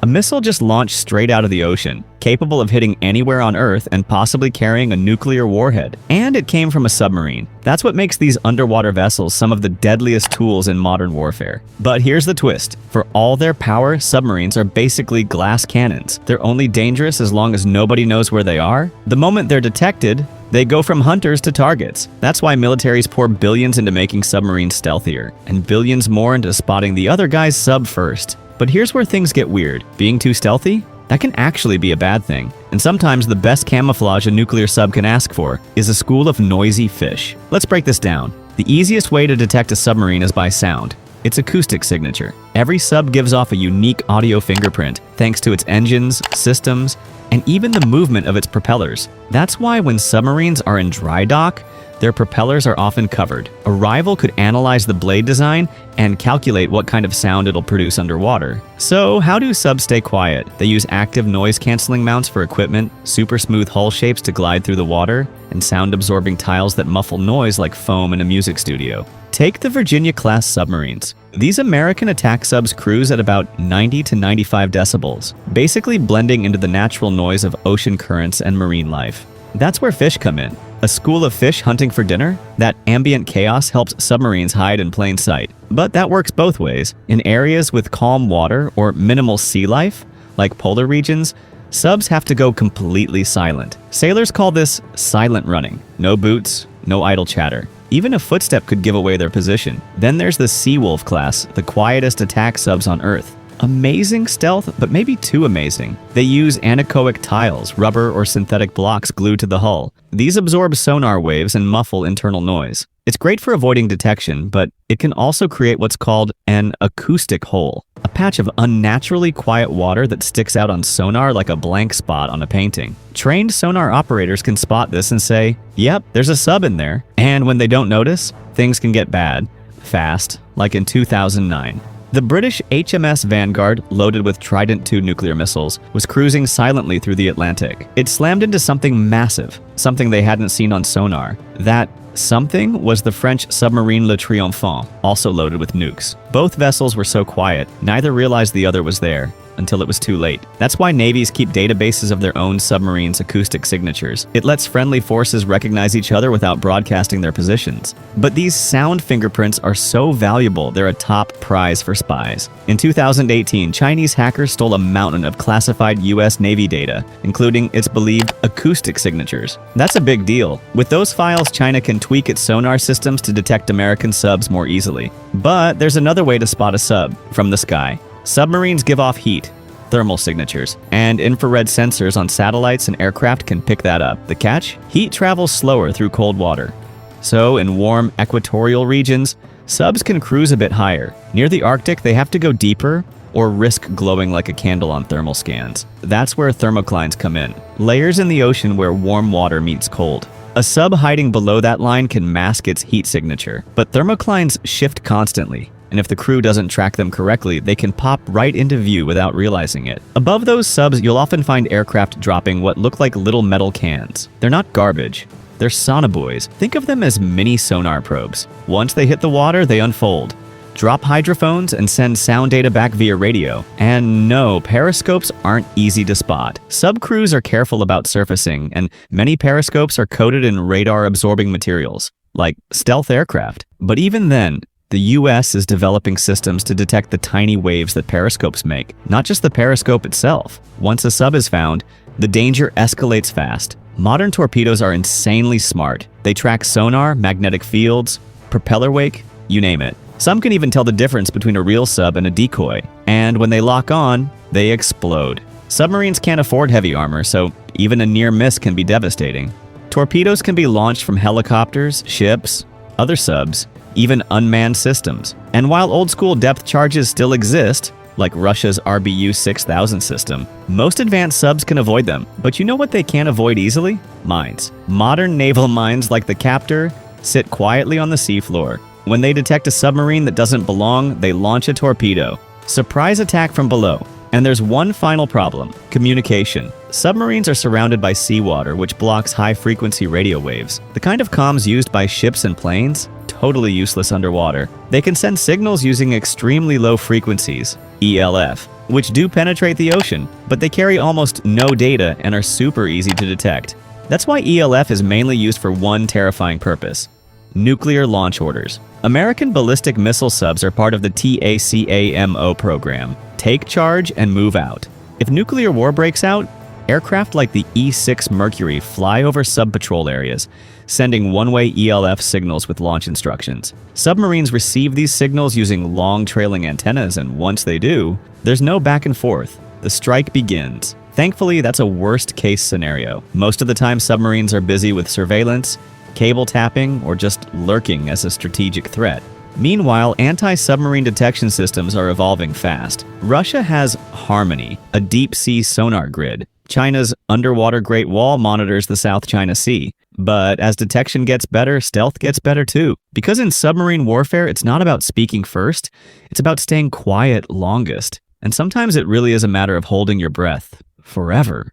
A missile just launched straight out of the ocean, capable of hitting anywhere on Earth and possibly carrying a nuclear warhead. And it came from a submarine. That's what makes these underwater vessels some of the deadliest tools in modern warfare. But here's the twist. For all their power, submarines are basically glass cannons. They're only dangerous as long as nobody knows where they are. The moment they're detected, they go from hunters to targets. That's why militaries pour billions into making submarines stealthier, and billions more into spotting the other guy's sub first. But here's where things get weird. Being too stealthy? That can actually be a bad thing. And sometimes the best camouflage a nuclear sub can ask for is a school of noisy fish. Let's break this down. The easiest way to detect a submarine is by sound. Its acoustic signature. Every sub gives off a unique audio fingerprint, thanks to its engines, systems, and even the movement of its propellers. That's why when submarines are in dry dock, their propellers are often covered. A rival could analyze the blade design and calculate what kind of sound it'll produce underwater. So how do subs stay quiet? They use active noise-canceling mounts for equipment, super smooth hull shapes to glide through the water, and sound-absorbing tiles that muffle noise like foam in a music studio. Take the Virginia-class submarines. These American attack subs cruise at about 90 to 95 decibels, basically blending into the natural noise of ocean currents and marine life. That's where fish come in. A school of fish hunting for dinner? That ambient chaos helps submarines hide in plain sight. But that works both ways. In areas with calm water or minimal sea life, like polar regions, subs have to go completely silent. Sailors call this silent running. No boots, no idle chatter. Even a footstep could give away their position. Then there's the Seawolf class, the quietest attack subs on Earth. Amazing stealth, but maybe too amazing. They use anechoic tiles, rubber or synthetic blocks glued to the hull. These absorb sonar waves and muffle internal noise. It's great for avoiding detection, but it can also create what's called an acoustic hole, a patch of unnaturally quiet water that sticks out on sonar like a blank spot on a painting. Trained sonar operators can spot this and say, yep, there's a sub in there. And when they don't notice, things can get bad, fast, like in 2009. The British HMS Vanguard, loaded with Trident II nuclear missiles, was cruising silently through the Atlantic. It slammed into something massive, something they hadn't seen on sonar. That something was the French submarine Le Triomphant, also loaded with nukes. Both vessels were so quiet, neither realized the other was there, until it was too late. That's why navies keep databases of their own submarines' acoustic signatures. It lets friendly forces recognize each other without broadcasting their positions. But these sound fingerprints are so valuable, they're a top prize for spies. In 2018, Chinese hackers stole a mountain of classified US Navy data, including its believed acoustic signatures. That's a big deal. With those files, China can tweak its sonar systems to detect American subs more easily. But there's another way to spot a sub from the sky. Submarines give off heat, thermal signatures, and infrared sensors on satellites and aircraft can pick that up. The catch? Heat travels slower through cold water. So in warm equatorial regions, subs can cruise a bit higher. Near the Arctic, they have to go deeper or risk glowing like a candle on thermal scans. That's where thermoclines come in, layers in the ocean where warm water meets cold. A sub hiding below that line can mask its heat signature, but thermoclines shift constantly. And if the crew doesn't track them correctly, they can pop right into view without realizing it. Above those subs, you'll often find aircraft dropping what look like little metal cans. They're not garbage. They're sonobuoys. Think of them as mini sonar probes. Once they hit the water, they unfold, drop hydrophones, and send sound data back via radio. And no, periscopes aren't easy to spot. Subcrews are careful about surfacing, and many periscopes are coated in radar-absorbing materials, like stealth aircraft. But even then, the US is developing systems to detect the tiny waves that periscopes make, not just the periscope itself. Once a sub is found, the danger escalates fast. Modern torpedoes are insanely smart. They track sonar, magnetic fields, propeller wake, you name it. Some can even tell the difference between a real sub and a decoy. And when they lock on, they explode. Submarines can't afford heavy armor, so even a near miss can be devastating. Torpedoes can be launched from helicopters, ships, other subs, even unmanned systems. And while old-school depth charges still exist, like Russia's RBU-6000 system, most advanced subs can avoid them. But you know what they can't avoid easily? Mines. Modern naval mines like the Captor sit quietly on the seafloor. When they detect a submarine that doesn't belong, they launch a torpedo. Surprise attack from below. And there's one final problem: communication. Submarines are surrounded by seawater, which blocks high-frequency radio waves. The kind of comms used by ships and planes? Totally useless underwater. They can send signals using extremely low frequencies, ELF, which do penetrate the ocean, but they carry almost no data and are super easy to detect. That's why ELF is mainly used for one terrifying purpose: nuclear launch orders. American ballistic missile subs are part of the TACAMO program, Take Charge and Move Out. If nuclear war breaks out, aircraft like the E-6 Mercury fly over sub-patrol areas, sending one-way ELF signals with launch instructions. Submarines receive these signals using long trailing antennas, and once they do, there's no back and forth. The strike begins. Thankfully, that's a worst-case scenario. Most of the time, submarines are busy with surveillance, cable tapping, or just lurking as a strategic threat. Meanwhile, anti-submarine detection systems are evolving fast. Russia has Harmony, a deep-sea sonar grid. China's underwater Great Wall monitors the South China Sea. But as detection gets better, stealth gets better too. Because in submarine warfare, it's not about speaking first, it's about staying quiet longest. And sometimes it really is a matter of holding your breath forever.